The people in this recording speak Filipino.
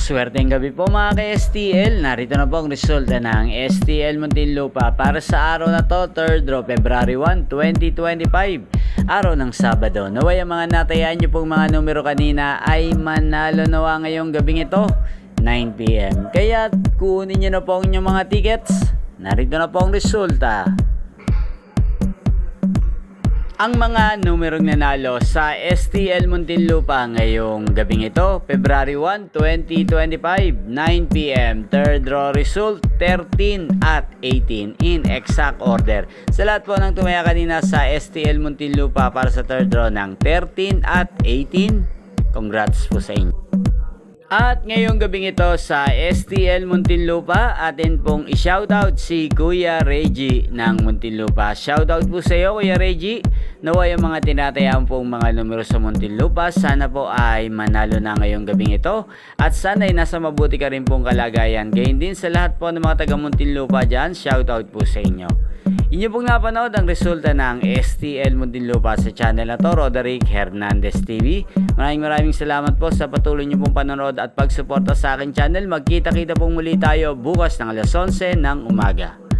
Maswerteng gabi po mga ka-STL. Narito na po ang resulta ng STL Muntinlupa para sa araw na to, 3rd of February 1, 2025. Araw ng Sabado. Naway ang mga natayaan nyo pong mga numero kanina ay manalo nawa ngayong gabing ito, 9 PM. Kaya kunin nyo na po ang inyong mga tickets. Narito na po ang resulta. Ang mga numerong nanalo sa STL Muntinlupa ngayong gabing ito, February 1, 2025, 9 PM. Third draw result, 13 at 18 in exact order. Sa lahat po ng tumaya kanina sa STL Muntinlupa para sa third draw ng 13 at 18, congrats po sa inyo. At ngayong gabing ito sa STL Muntinlupa, atin pong i-shoutout si Kuya Reggie ng Muntinlupa. Shoutout po sa iyo Kuya Reggie. Naway ang mga tinatayaan pong mga numero sa Muntinlupa, sana po ay manalo na ngayong gabing ito. At sana ay nasa mabuti ka rin pong kalagayan. Gayun din sa lahat po ng mga taga Muntinlupa dyan, shoutout po sa inyo. Inyo pong napanood ang resulta ng STL Muntinlupa sa channel na to, Roderick Hernandez TV. Maraming salamat po sa patuloy nyo pong panonood at pagsuporta sa aking channel. Magkita-kita pong muli tayo bukas ng alas 11 ng umaga.